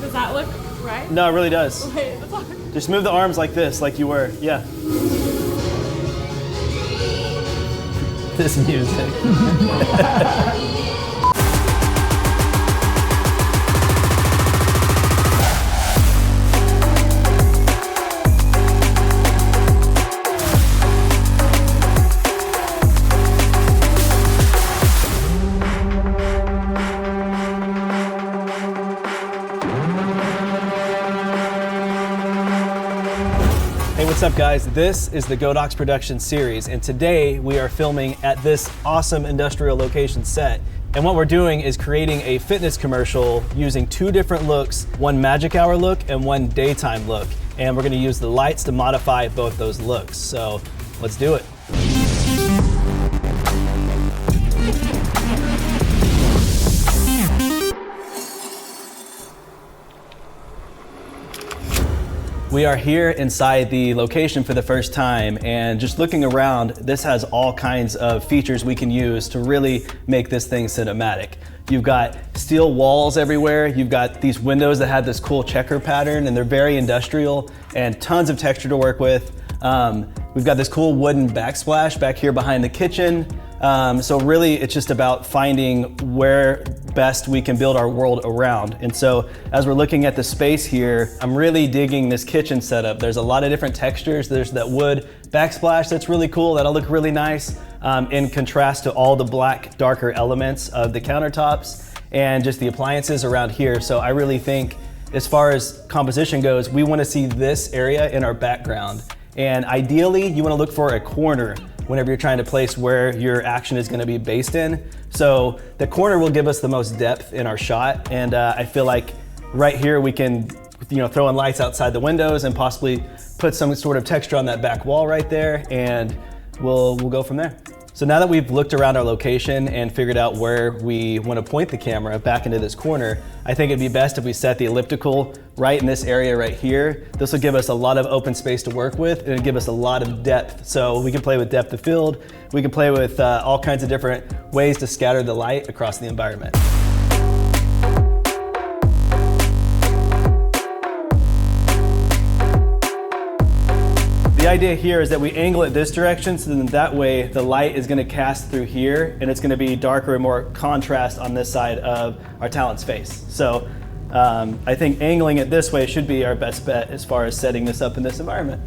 Does that look right? No, it really does. Wait, Just move the arms like this, like you were. Yeah. This music. Hey, what's up guys? This is the Godox production series, and today we are filming at this awesome industrial location set. And what we're doing is creating a fitness commercial using two different looks, one magic hour look and one daytime look. And we're gonna use the lights to modify both those looks. So let's do it. We are here inside the location for the first time, and just looking around, this has all kinds of features we can use to really make this thing cinematic. You've got steel walls everywhere. You've got these windows that have this cool checker pattern, and they're very industrial and tons of texture to work with. We've got this cool wooden backsplash back here behind the kitchen. So really it's just about finding where best we can build our world around. And so as we're looking at the space here, I'm really digging this kitchen setup. There's a lot of different textures. There's that wood backsplash that's really cool. That'll look really nice in contrast to all the black, darker elements of the countertops and just the appliances around here. So I really think as far as composition goes, we want to see this area in our background. And ideally, you want to look for a corner whenever you're trying to place where your action is going to be based in. So the corner will give us the most depth in our shot, and I feel like right here we can, throw in lights outside the windows and possibly put some sort of texture on that back wall right there, and we'll go from there. So now that we've looked around our location and figured out where we want to point the camera back into this corner, I think it'd be best if we set the elliptical right in this area right here. This will give us a lot of open space to work with, and it'll give us a lot of depth. So we can play with depth of field, we can play with all kinds of different ways to scatter the light across the environment. The idea here is that we angle it this direction, so then that way the light is gonna cast through here, and it's gonna be darker and more contrast on this side of our talent's face. So I think angling it this way should be our best bet as far as setting this up in this environment.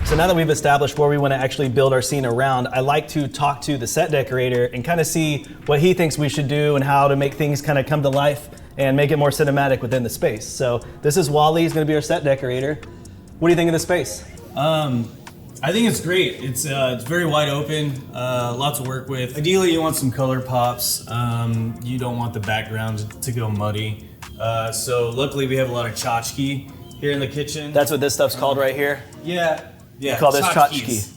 So now that we've established where we wanna actually build our scene around, I like to talk to the set decorator and kind of see what he thinks we should do and how to make things kind of come to life and make it more cinematic within the space. So this is Wally, he's gonna be our set decorator. What do you think of the space? I think it's great. It's very wide open, lots to work with. Ideally, you want some color pops. You don't want the background to go muddy. So luckily, we have a lot of tchotchke here in the kitchen. That's what this stuff's called right here? Yeah. We call this tchotchke.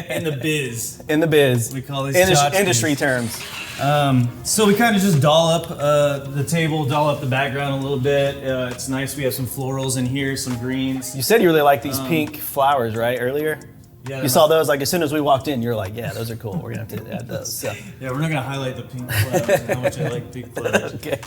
In the biz. In the biz. We call these industry terms. So we kind of just doll up the table, doll up the background a little bit. It's nice. We have some florals in here, some greens. You said you really like these pink flowers, right, earlier? Yeah. You saw those like as soon as we walked in, you're like, yeah, those are cool. We're gonna have to add those. So. Yeah, we're not gonna highlight the pink flowers and how much I like pink flowers. Okay.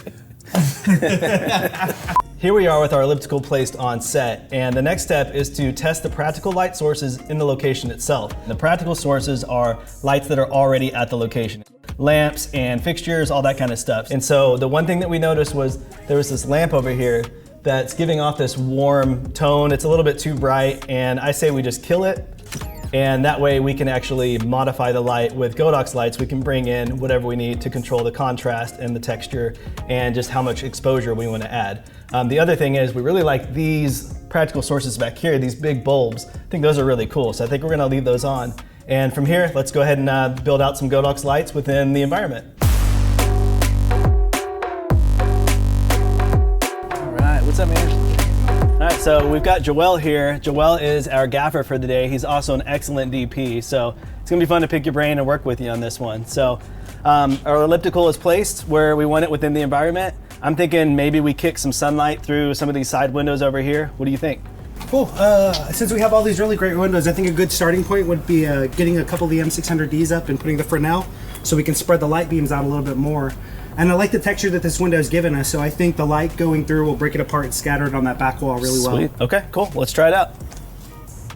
Here we are with our elliptical placed on set, and the next step is to test the practical light sources in the location itself. The practical sources are lights that are already at the location. Lamps and fixtures, all that kind of stuff. And so the one thing that we noticed was there was this lamp over here that's giving off this warm tone. It's a little bit too bright, and I say we just kill it, and that way we can actually modify the light with Godox lights. We can bring in whatever we need to control the contrast and the texture and just how much exposure we want to add. The other thing is we really like these practical sources back here, these big bulbs. I think those are really cool, so I think we're gonna leave those on. And from here, let's go ahead and build out some Godox lights within the environment. All right, what's up, man? All right, so we've got Joel here. Joel is our gaffer for the day. He's also an excellent DP, so it's gonna be fun to pick your brain and work with you on this one. So our elliptical is placed where we want it within the environment. I'm thinking maybe we kick some sunlight through some of these side windows over here. What do you think? Cool. Since we have all these really great windows, I think a good starting point would be getting a couple of the M600Ds up and putting the Fresnel so we can spread the light beams out a little bit more. And I like the texture that this window has given us, so I think the light going through will break it apart and scatter it on that back wall really well. Sweet. Okay, cool. Let's try it out.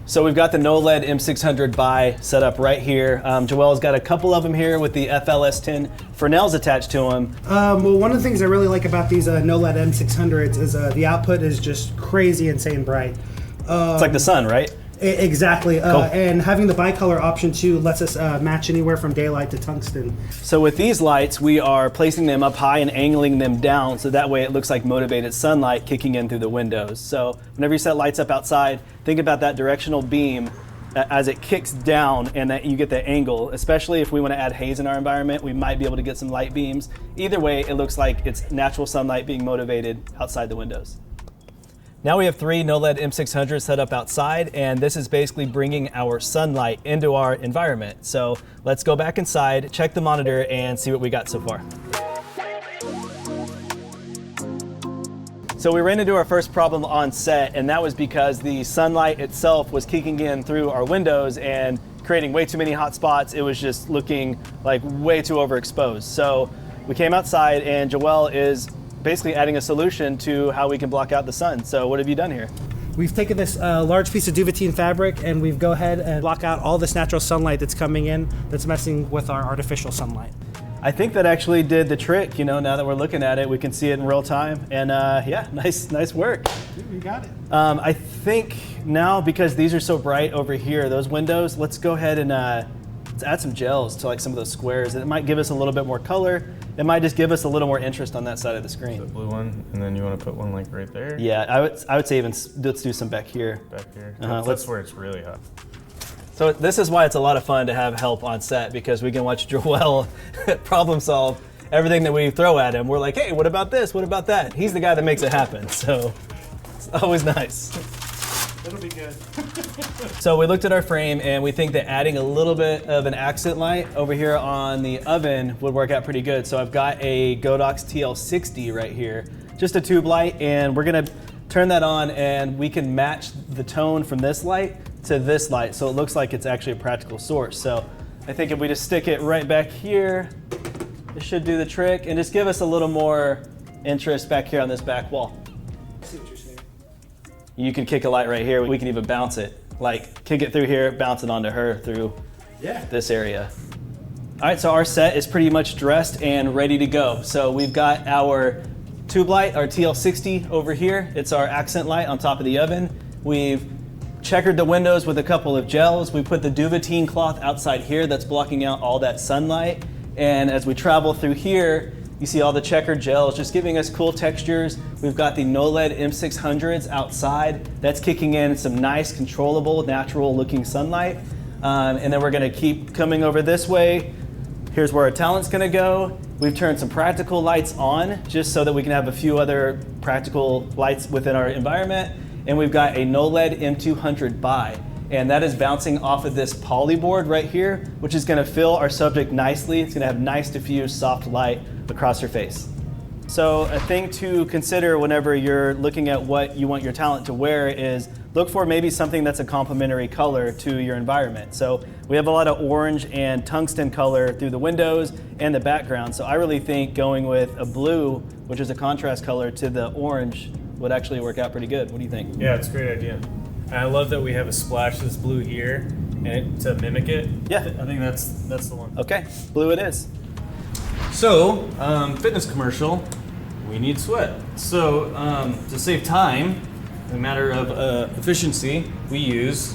So we've got the Knowled M600 buy set up right here. Joel's got a couple of them here with the FLS10 Fresnels attached to them. Well, one of the things I really like about these Knowled M600s is the output is just crazy, insane bright. It's like the sun, right? Exactly. Cool. And having the bicolor option too lets us match anywhere from daylight to tungsten. So with these lights, we are placing them up high and angling them down so that way it looks like motivated sunlight kicking in through the windows. So whenever you set lights up outside, think about that directional beam as it kicks down and that you get the angle, especially if we want to add haze in our environment, we might be able to get some light beams. Either way, it looks like it's natural sunlight being motivated outside the windows. Now we have 3 Knowled M600s set up outside, and this is basically bringing our sunlight into our environment. So let's go back inside, check the monitor, and see what we got so far. So we ran into our first problem on set, and that was because the sunlight itself was kicking in through our windows and creating way too many hot spots. It was just looking like way too overexposed. So we came outside, and Joel is basically adding a solution to how we can block out the sun. So what have you done here? We've taken this large piece of duvetine fabric and we've go ahead and block out all this natural sunlight that's coming in that's messing with our artificial sunlight. I think that actually did the trick. You know, now that we're looking at it, we can see it in real time. And yeah, nice work. You got it. I think now, because these are so bright over here, those windows, let's go ahead and let's add some gels to like some of those squares. It might give us a little bit more color. It might just give us a little more interest on that side of the screen. The blue one, and then you want to put one like right there? Yeah, I would say even let's do some back here. Back here. That's where it's really hot. So this is why it's a lot of fun to have help on set, because we can watch Joel problem solve everything that we throw at him. We're like, hey, what about this? What about that? He's the guy that makes it happen, so it's always nice. It'll be good. So we looked at our frame and we think that adding a little bit of an accent light over here on the oven would work out pretty good. So I've got a Godox TL60 right here, just a tube light, and we're gonna turn that on and we can match the tone from this light to this light so it looks like it's actually a practical source. So I think if we just stick it right back here, it should do the trick and just give us a little more interest back here on this back wall. I see what you're saying. You can kick a light right here. We can even bounce it. Like kick it through here, bounce it onto her through this area. All right, so our set is pretty much dressed and ready to go. So we've got our tube light, our TL60 over here. It's our accent light on top of the oven. We've checkered the windows with a couple of gels. We put the duvetine cloth outside here that's blocking out all that sunlight. And as we travel through here, you see all the checkered gels just giving us cool textures. We've got the Knowled M600s outside. That's kicking in some nice, controllable, natural looking sunlight. And then we're gonna keep coming over this way. Here's where our talent's gonna go. We've turned some practical lights on just so that we can have a few other practical lights within our environment. And we've got a Knowled M200 buy. And that is bouncing off of this poly board right here, which is gonna fill our subject nicely. It's gonna have nice diffuse soft light across her face. So a thing to consider whenever you're looking at what you want your talent to wear is look for maybe something that's a complementary color to your environment. So we have a lot of orange and tungsten color through the windows and the background. So I really think going with a blue, which is a contrast color, to the orange would actually work out pretty good. What do you think? Yeah, it's a great idea. And I love that we have a splash that's blue here and to mimic it. Yeah. I think that's the one. Okay, blue it is. So, fitness commercial, we need sweat. So, to save time, in a matter of efficiency, we use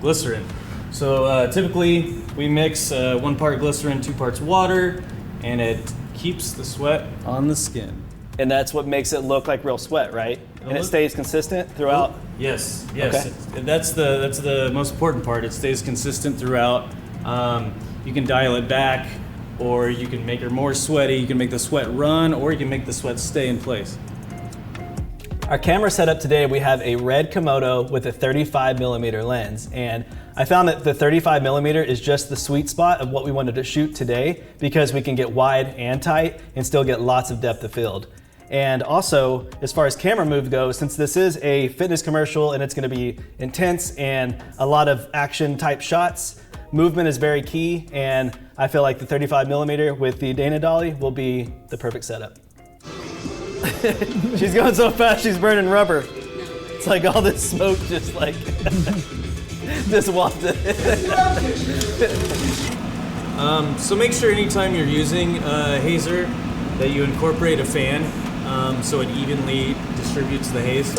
glycerin. So, typically, we mix 1 part glycerin, 2 parts water, and it keeps the sweat on the skin. And that's what makes it look like real sweat, right? And it stays consistent throughout? Yes. Okay. That's the most important part. It stays consistent throughout. You can dial it back, or you can make her more sweaty. You can make the sweat run, or you can make the sweat stay in place. Our camera setup today, we have a red Komodo with a 35mm lens. And I found that the 35mm is just the sweet spot of what we wanted to shoot today, because we can get wide and tight and still get lots of depth of field. And also, as far as camera move goes, since this is a fitness commercial and it's gonna be intense and a lot of action type shots, movement is very key, and I feel like the 35mm with the Dana dolly will be the perfect setup. She's going so fast, she's burning rubber. It's like all this smoke just like, just walked in. So make sure anytime you're using a hazer that you incorporate a fan so it evenly distributes the haze.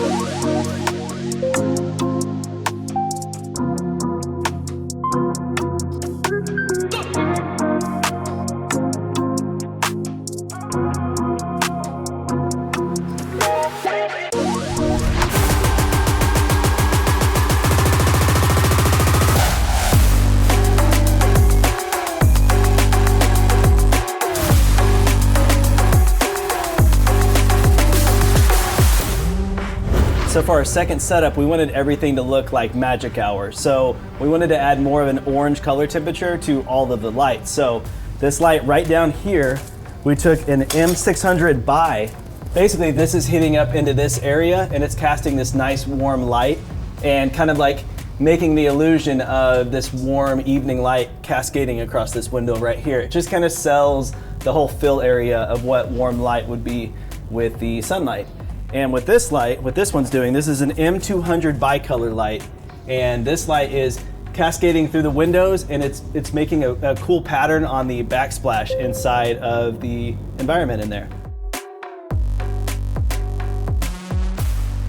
So for our second setup, we wanted everything to look like magic hour. So we wanted to add more of an orange color temperature to all of the lights. So this light right down here, we took an M600 bi. Basically, this is hitting up into this area and it's casting this nice warm light and kind of like making the illusion of this warm evening light cascading across this window right here. It just kind of sells the whole fill area of what warm light would be with the sunlight. And with this light, what this one's doing, this is an M200 bicolor light, and this light is cascading through the windows, and it's making a cool pattern on the backsplash inside of the environment in there.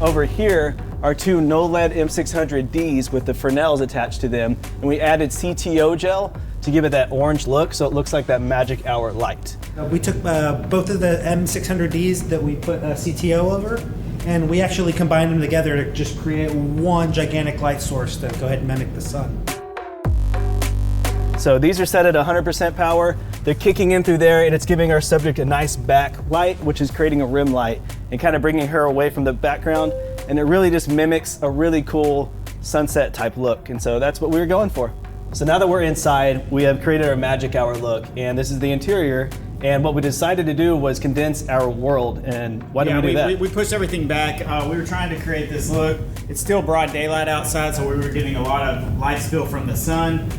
Over here are two Knowled M600Ds with the Fresnels attached to them, and we added CTO gel to give it that orange look, so it looks like that magic hour light. We took both of the M600Ds that we put CTO over, and we actually combined them together to just create one gigantic light source to go ahead and mimic the sun. So these are set at 100% power. They're kicking in through there, and it's giving our subject a nice backlight, which is creating a rim light and kind of bringing her away from the background. And it really just mimics a really cool sunset type look. And so that's what we were going for. So now that we're inside, we have created our magic hour look, and this is the interior. And what we decided to do was condense our world. And why did we do that? We pushed everything back. We were trying to create this look. It's still broad daylight outside, so we were getting a lot of light spill from the sun.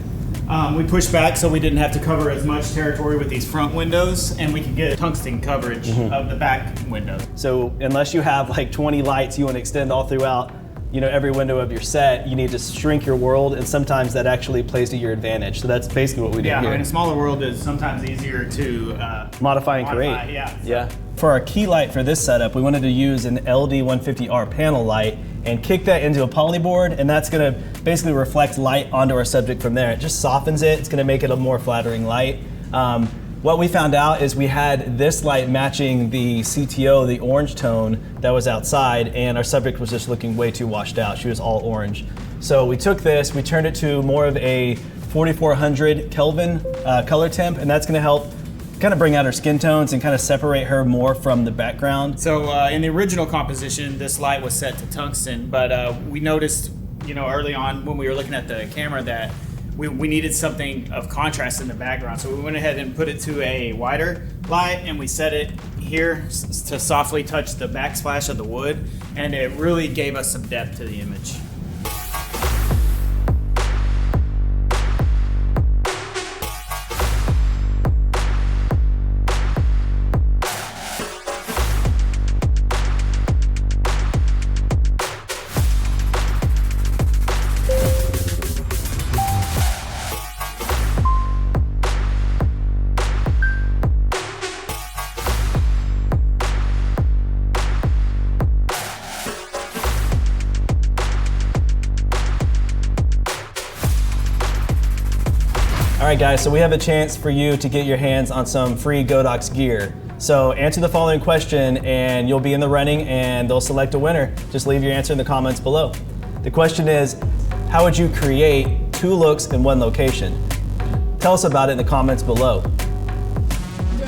We pushed back so we didn't have to cover as much territory with these front windows, and we could get tungsten coverage of the back windows. So unless you have like 20 lights you want to extend all throughout, you know, every window of your set, you need to shrink your world, and sometimes that actually plays to your advantage. So that's basically what we did here. Yeah, I mean, a smaller world is sometimes easier to modify and create. Yeah. For our key light for this setup, we wanted to use an LD150R panel light and kick that into a polyboard, and that's gonna basically reflect light onto our subject from there. It just softens it. It's gonna make it a more flattering light. What we found out is we had this light matching the CTO, the orange tone that was outside, and our subject was just looking way too washed out. She was all orange. So we took this, we turned it to more of a 4400 Kelvin color temp, and that's gonna help kind of bring out her skin tones and kind of separate her more from the background. So in the original composition, this light was set to tungsten, but we noticed, you know, early on when we were looking at the camera that we needed something of contrast in the background. So we went ahead and put it to a wider light, and we set it here to softly touch the backsplash of the wood, and it really gave us some depth to the image. All right, guys, so we have a chance for you to get your hands on some free Godox gear. So answer the following question and you'll be in the running, and they'll select a winner. Just leave your answer in the comments below. The question is, how would you create two looks in one location? Tell us about it in the comments below.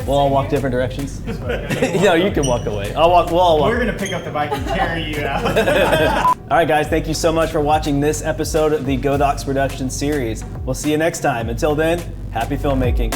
We'll all walk different directions. No, you can walk away. We'll all walk. We're gonna pick up the bike and carry you out. All right, guys, thank you so much for watching this episode of the Godox production series. We'll see you next time. Until then, happy filmmaking.